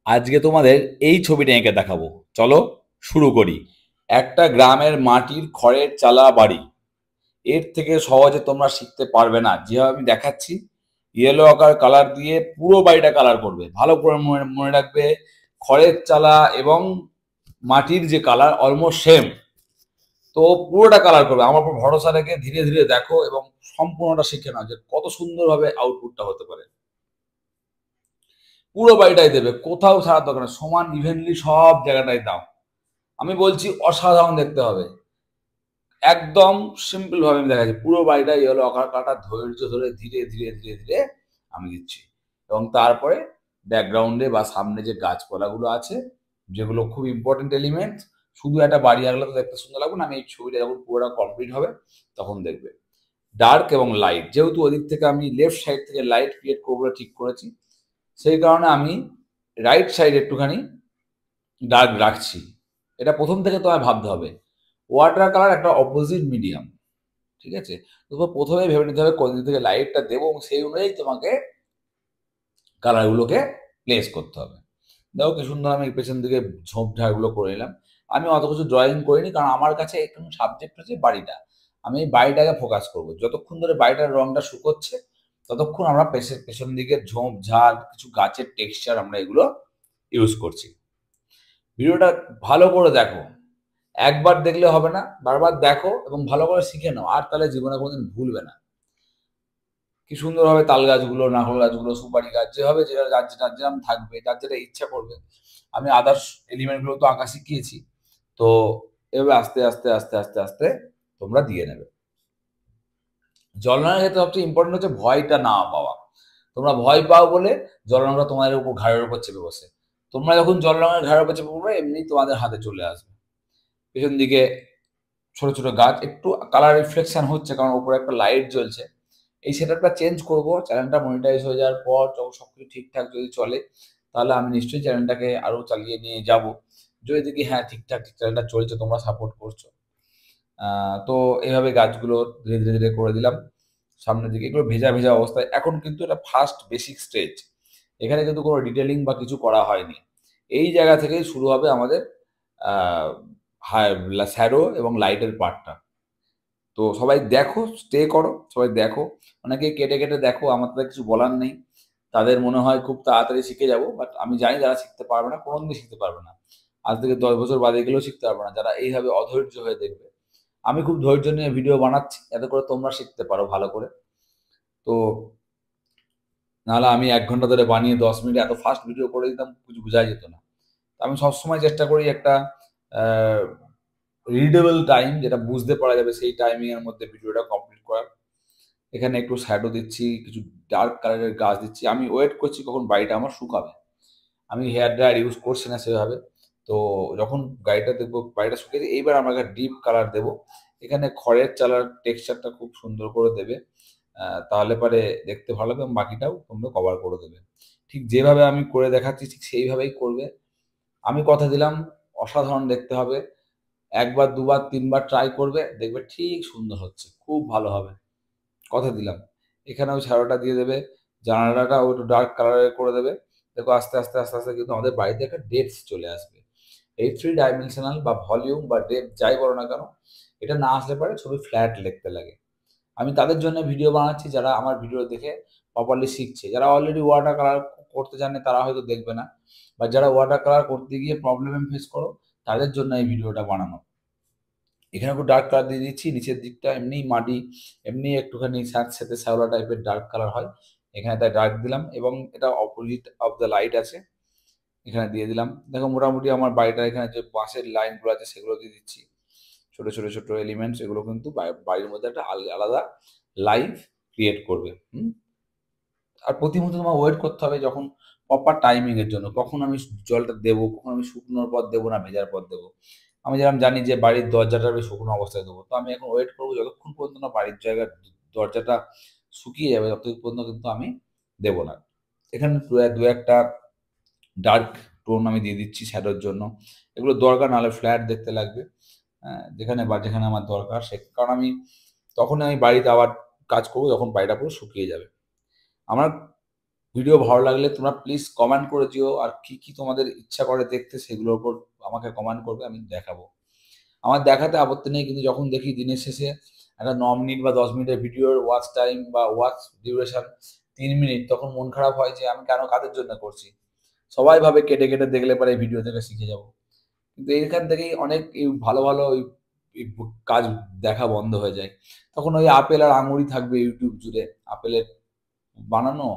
আজকে তোমাদের এই ছবিটা এঁকে দেখাবো। চলো শুরু করি। একটা গ্রামের মাটির খড়ের চালা বাড়ি। এর থেকে সহজে তোমরা শিখতে পারবে না। যেভাবে আমি দেখাচ্ছি, ইয়েলো আকার কালার দিয়ে পুরো বাড়িটা কালার করবে। ভালো করে মনে মনে রাখবে, খড়ের চালা এবং মাটির যে কালার অলমোস্ট সেম। তো পুরোটা কালার করবে। আমার উপর ভরসা রেখে ধীরে ধীরে দেখো এবং সম্পূর্ণটা শিখে নাও যে কত সুন্দরভাবে আউটপুটটা হতে পারে। পুরো বাড়িটাই দেবে, কোথাও ছাড়ার দরকার নেই, সমান ইভেনলি সব জায়গাটাই দাও। আমি বলছি অসাধারণ দেখতে হবে। একদম সিম্পল ভাবে আমি দেখাচ্ছি, পুরো বাড়িটা ইয়েলো আকার কাটা ধৈর্য ধরে ধীরে ধীরে ধীরে ধীরে আমি দিচ্ছি। এবং তারপরে ব্যাকগ্রাউন্ডে বা সামনে যে গাছপালাগুলো আছে, যেগুলো খুব ইম্পর্টেন্ট এলিমেন্ট, শুধু একটা বাড়ি আঁকলে তো দেখতে সুন্দর লাগবে না। আমি এই ছবিটা যখন পুরোটা কমপ্লিট হবে তখন দেখবে ডার্ক এবং লাইট, যেহেতু ওদিক থেকে আমি লেফট সাইড থেকে লাইট ক্রিয়েট করবো বলে ঠিক করেছি, সেই কারণে আমি রাইট সাইড একটুখানি ডার্ক রাখছি। এটা প্রথম থেকে তোমায় ভাবতে হবে। ওয়াটার কালার একটা অপোজিট মিডিয়াম, ঠিক আছে? তোমার প্রথমে ভেবে নিতে হবে কোন দিক থেকে লাইটটা দেবো এবং সেই অনুযায়ী তোমাকে কালারগুলোকে প্লেস করতে হবে। দেখো কি সুন্দর আমি পেছন দিকে ঝোপঝাড়গুলো করে নিলাম। আমি অত কিছু ড্রয়িং করিনি, কারণ আমার কাছে একটু সাবজেক্ট হচ্ছে বাড়িটা। আমি এই বাড়িটাকে ফোকাস করবো। যতক্ষণ ধরে বাড়িটার রংটা শুকোচ্ছে ততক্ষণ আমরা পেছন দিকে ঝোপঝাড়, কিছু গাছের টেক্সচার আমরা এগুলো ইউজ করছি। ভিডিওটা ভালো করে দেখো। একবার দেখলে হবে না, বারবার দেখো এবং ভালো করে শিখে নাও। আর তাহলে জীবনে কোনোদিন ভুলবে না। কি সুন্দরভাবে তাল গাছগুলো, নারকেল গাছগুলো, সুপারি গাছ, যেভাবে যেটা যার যেটা যেরকম থাকবে, যার যেটা ইচ্ছা করবে। আমি আদার্স এলিমেন্ট গুলো তো আঁকা শিখিয়েছি। তো এভাবে আস্তে আস্তে আস্তে আস্তে আস্তে তোমরা দিয়ে নেবে। জল রঙের ক্ষেত্রে সবচেয়ে ইম্পর্টেন্ট হচ্ছে ভয়টা না পাওয়া। তোমরা ভয় পাও বলে জল রঙটা তোমাদের উপর, ঘাড়ের উপর চেপে বসে। তোমরা যখন জল রঙের ঘাড়ের উপর চেপে পড়বে, এমনি তোমাদের হাতে চলে আসবে। পেছন দিকে ছোট ছোট গাছ, একটু কালার রিফ্লেকশন হচ্ছে কারণ উপরে একটা লাইট জ্বলছে। এই সেটআপটা চেঞ্জ করব চ্যানেলটা মনিটাইজ হয়ে যাওয়ার পর, যখন সবকিছু ঠিকঠাক যদি চলে, তাহলে আমি নিশ্চয়ই চ্যানেলটাকে আরো চালিয়ে নিয়ে যাব। যদি দেখি হ্যাঁ ঠিকঠাক চ্যানেলটা চলছে, তোমরা সাপোর্ট করছো। তো এইভাবে গাছগুলো ধীরে ধীরে ধীরে করে দিলাম সামনের দিকে। এগুলো ভেজা ভেজা অবস্থায়, এখন কিন্তু এটা ফার্স্ট বেসিক স্টেজ। এখানে কিন্তু কোনো ডিটেলিং বা কিছু করা হয়নি। এই জায়গা থেকেই শুরু হবে আমাদের শ্যাডো এবং লাইটের পার্টটা। তো সবাই দেখো, স্টে করো, সবাই দেখো। অনেকে কেটে কেটে দেখো, আমার তাদের কিছু বলার নেই। তাদের মনে হয় খুব তাড়াতাড়ি শিখে যাব, বাট আমি জানি যারা শিখতে পারবে না, কোনোদিনই শিখতে পারবে না। আজ থেকে 10 বছর বাদে গেলেও শিখতে পারবে না, যারা এইভাবে অধৈর্য হয়ে দেখবে। আমি খুব ধৈর্য নিয়ে ভিডিও বানাচ্ছি যাতে করে তোমরা শিখতে পারো ভালো করে। তো নাহলে আমি 1 ঘন্টা ধরে বানিয়ে 10 মিনিট এত ফাস্ট ভিডিও করে দিতাম, কিছু বোঝাই যেত না। তো আমি সবসময় চেষ্টা করি একটা রিডেবল টাইম, যেটা বুঝতে পারা যাবে, সেই টাইমিং এর মধ্যে ভিডিওটা কমপ্লিট করার। এখানে একটু শ্যাডো দিচ্ছি, কিছু ডার্ক কালারের গাছ দিচ্ছি। আমি ওয়েট করছি কখন বাড়িটা আমার শুকাবে। আমি হেয়ার ড্রায়ার ইউজ করছি না সেভাবে। তো যখন গাড়িটা দেখবো বাড়িটা শুকিয়ে, এইবার আমরা ডিপ কালার দেবো। এখানে খড়ের চালার টেক্সচারটা খুব সুন্দর করে দেবে। তাহলে পরে দেখতে ভালো লাগবে এবং বাকিটাও তোমরা কভার করে দেবে। ঠিক যেভাবে আমি করে দেখাচ্ছি ঠিক সেইভাবেই করবে। আমি কথা দিলাম অসাধারণ দেখতে হবে। একবার দুবার তিনবার ট্রাই করবে, দেখবে ঠিক সুন্দর হচ্ছে, খুব ভালো হবে। কথা দিলাম। এখানেও শ্যাডোটা দিয়ে দেবে। জানালাটাও একটু ডার্ক কালারের করে দেবে। দেখো আস্তে আস্তে আস্তে আস্তে কিন্তু আমাদের বাড়িতে একটা ডেপথ চলে আসবে। এই থ্রি ডাইমেনশনাল বা ভলিউম বা ডেপথ যাই বলো না কেন, এটা না আসলে পরে ছবি ফ্ল্যাট দেখতে লাগে। আমি তাদের জন্য ভিডিও বানাচ্ছি যারা আমার ভিডিও দেখে প্রপারলি শিখছে। যারা অলরেডি ওয়াটার কালার করতে জানে তারা হয়তো দেখবে না, বা যারা ওয়াটার কালার করতে গিয়ে প্রবলেম ফেস করো, তাদের জন্য এই ভিডিওটা বানানো। এখানে একটু ডার্ক কালার দিয়ে দিচ্ছি। নিচের দিকটা এমনি মাটি, এমনি একটুখানি স্যাঁতসেঁতে শ্যাওলা টাইপের ডার্ক কালার হয়। এখানে তাই ডার্ক দিলাম এবং এটা অপোজিট অফ দ্য লাইট আছে, এখানে দিয়ে দিলাম। দেখো মোটামুটি আমার বাড়িটা, এখানে যে বাঁশের লাইনগুলো আছে সেগুলো দিয়ে দিচ্ছি। ছোট ছোট ছোট এলিমেন্টস, এগুলো কিন্তু বাড়ির মধ্যে একটা আলাদা লাইফ ক্রিয়েট করবে। আর প্রতি মুহূর্তে তোমার ওয়েট করতে হবে যখন প্রপার টাইমিং এর জন্য, কখন আমি জলটা দেবো, কখন আমি শুকনোর পর দেবো না ভেজার পর দেবো। আমি যেরকম জানি যে বাড়ির দরজাটা আমি শুকনো অবস্থায় দেবো, তো আমি এখন ওয়েট করবো যতক্ষণ পর্যন্ত না বাড়ির জায়গার দরজাটা শুকিয়ে যাবে, ততক্ষণ পর্যন্ত কিন্তু আমি দেবো না। এখানে দু একটা ডার্ক টোন আমি দিয়ে দিচ্ছি শ্যাডোর জন্য। এগুলো দরকার, নাহলে ফ্ল্যাট দেখতে লাগবে। যেখানে বা যেখানে আমার দরকার সে কারণ আমি তখন আমি বাড়িতে আবার কাজ করবো যখন বাড়িটা পুরো শুকিয়ে যাবে। আমার ভিডিও ভালো লাগলে তোমরা প্লিজ কমেন্ট করে দিও, আর কি কি তোমাদের ইচ্ছা করে দেখতে সেগুলোর উপর আমাকে কমেন্ট করবে, আমি দেখাবো। আমার দেখাতে আপত্তি নেই, কিন্তু যখন দেখি দিনের শেষে একটা 9 মিনিট বা 10 মিনিটের ভিডিওর ওয়াচ টাইম বা ওয়াচ ডিউরেশন 3 মিনিট, তখন মন খারাপ হয় যে আমি কেন কাদের জন্য করছি। সবাই ভাবে কেটে কেটে দেখলে পরে এই ভিডিও থেকে শিখে যাব, কিন্তু এইখান থেকেই অনেক এই ভালো ভালো কাজ দেখা বন্ধ হয়ে যায়। তখন ওই আপেল আর আঙুরই থাকবে ইউটিউব জুড়ে, আপেলের বানানো,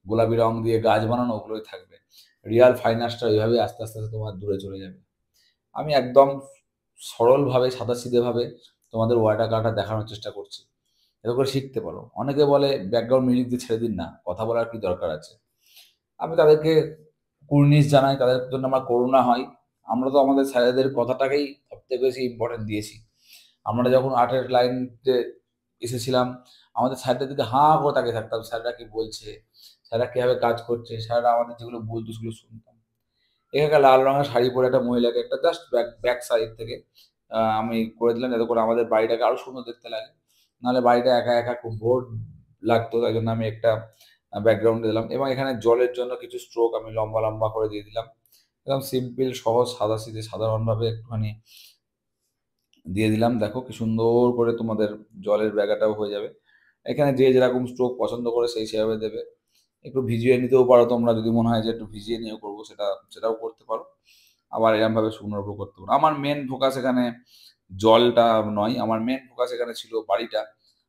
গোলাপি রং দিয়ে গাছ বানানো, ওগুলোই থাকবে। রিয়াল ফাইনাসটা এইভাবে আস্তে আস্তে আস্তে তোমার দূরে চলে যাবে। আমি একদম সরলভাবে সাদাসিধেভাবে তোমাদের ওয়াটার কালারটা দেখানোর চেষ্টা করছি, এতে করে শিখতে পারো। অনেকে বলে ব্যাকগ্রাউন্ড মিউজিক দিয়ে ছেড়ে দিন না, কথা বলার কি দরকার আছে। আমি তাদেরকে কুর্নিশ জানাই, তাদের জন্য আমার করুণা হয়। আমরা তো আমাদের স্যারেদের কথাটাকেই সবথেকে বেশি ইম্পর্টেন্ট দিয়েছি। আমরা যখন আর্টের লাইনতে এসেছিলাম, আমাদের স্যারদের দিকে হাঁ করে তাকিয়ে থাকতাম, স্যাররা কি বলছে, স্যাররা কিভাবে কাজ করছে, স্যাররা আমাদের যেগুলো বলতো সেগুলো শুনতাম। এখানকার লাল রঙের শাড়ি পরে একটা মহিলাকে একটা জাস্ট ব্যাক সাইড থেকে আমি করে দিলাম, যাতে করে আমাদের বাড়িটাকে আরো সুন্দর দেখতে লাগে। নাহলে বাড়িটা একা একা খুব বোর লাগতো, তাই জন্য আমি একটা ব্যাকগ্রাউন্ড দিলাম, এবং এখানে জলের জন্য কিছু স্ট্রোক আমি লম্বা লম্বা করে দিয়ে দিলাম। একদম সিম্পল সহজ সাদাসিধে সাধারণভাবে একটুখানি দিয়ে দিলাম। দেখো কি সুন্দর করে তোমাদের জলের ব্যাগাটাও হয়ে যাবে। এখানে যে যেরকম স্ট্রোক পছন্দ করে সেই সেভাবে দেবে। একটু ভিজিয়ে নিতেও পারো তোমরা, যদি মনে হয় যে একটু ভিজিয়ে নিয়েও করবো, সেটাও করতে পারো। আবার এরমভাবে শুকনোর উপর করতে পারো। আমার মেন ফোকাস এখানে জলটা নয়, আমার মেন ফোকাস এখানে ছিল বাড়িটা।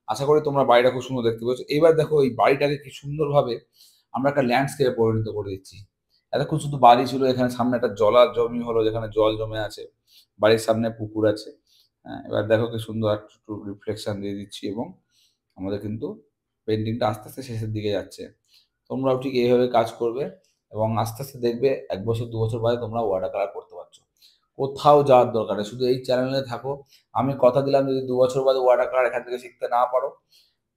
আশা করি তোমরা বাড়িটা খুব সুন্দর দেখতে পেয়েছো। এইবার দেখো এই বাড়িটাকে কি সুন্দরভাবে আমরা একটা ল্যান্ডস্কেপে পরিণত করে দিচ্ছি। এতক্ষণ শুধু বাড়ি ছিল, এখানে সামনে একটা জমি হলো যেখানে জল জমে আছে, বাড়ির সামনে পুকুর আছে। হ্যাঁ, এবার দেখো কি সুন্দর একটু রিফ্লেকশন দিয়ে দিচ্ছি, এবং আমাদের কিন্তু পেন্টিংটা আস্তে আস্তে শেষের দিকে যাচ্ছে। তোমরাও ঠিক এইভাবে কাজ করবে, এবং আস্তে আস্তে দেখবে 1 বছর 2 বছর বাদে তোমরা ওয়াটার কালার করতে পারছো। কোথাও যাওয়ার দরকার নেই, শুধু এই চ্যানেলে থাকো। আমি কথা দিলাম, যদি 2 বছর বাদে ওয়াটার কালার এখান থেকে শিখতে না পারো,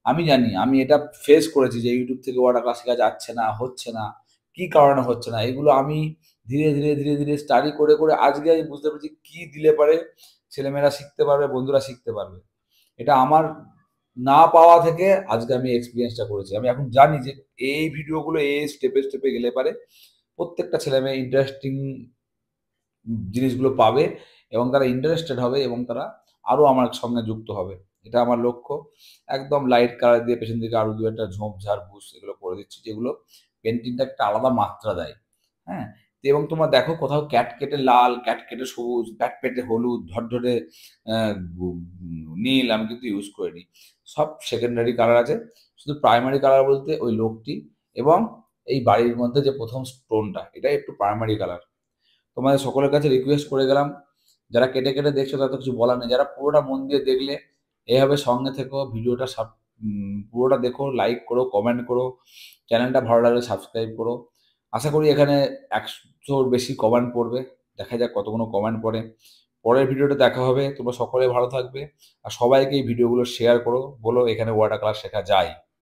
আমি জানি, আমি এটা ফেস করেছি যে ইউটিউব থেকে ওয়াটার কালার শেখা যাচ্ছে না, হচ্ছে না, কি কারণে হচ্ছে না। এগুলো আমি ধীরে ধীরে ধীরে ধীরে স্টাডি করে করে আজকে আমি বুঝতে পেরেছি কি দিলে পারে ছেলেমেয়েরা শিখতে পারবে, বন্ধুরা শিখতে পারবে। এটা আমার না পাওয়া থেকে আজকে আমি এক্সপিরিয়েন্সটা করেছি। আমি এখন জানি যে এই ভিডিওগুলো এই স্টেপে স্টেপে গেলে পারে প্রত্যেকটা ছেলেমেয়ে ইন্টারেস্টিং জিনিসগুলো পাবে, এবং তারা ইন্টারেস্টেড হবে, এবং তারা আরো আমার সঙ্গে যুক্ত হবে। এটা আমার লক্ষ্য। একদম লাইট কালার দিয়ে পেছন দিকে আরো 2 একটা ঝোপঝাড় বুশ এগুলো করে দিচ্ছি, যেগুলো পেন্টিংটা একটা আলাদা মাত্রা দেয়। হ্যাঁ? তো এবং তোমরা দেখো কোথাও ক্যাটকেটে লাল, ক্যাটকেটে সবুজ, প্যাটপ্যাটে হলুদ, ধডধডে অ্যা গু নীল আমি কিন্তু ইউজ করিনি। সব সেকেন্ডারি কালার আছে। শুধু প্রাইমারি কালার বলতে ওই লোকটি এবং এই বাড়ির মধ্যে যে ১ম স্টোনটা, এটাই একটু প্রাইমারি কালার। তোমাদের সকলের কাছে রিকোয়েস্ট করে গেলাম, যারা কেটে কেটে দেখছো তাদের তো কিছু বলার নেই। যারা পুরোটা মন দিয়ে দেখলে, এভাবে সঙ্গে থেকো, ভিডিওটা পুরোটা দেখো, লাইক করো, কমেন্ট করো, চ্যানেলটা ভালো লাগলে সাবস্ক্রাইব করো। আশা করি এখানে ১০০-র বেশি কমেন্ট পড়বে। দেখা যাক কতগুলো কমেন্ট পড়ে। পরের ভিডিওতে দেখা হবে। তোমরা সকলে ভালো থাকবে। আর সবাইকে এই ভিডিওগুলো শেয়ার করো। বলো এখানে ওয়াটার কালার শেখা যায়।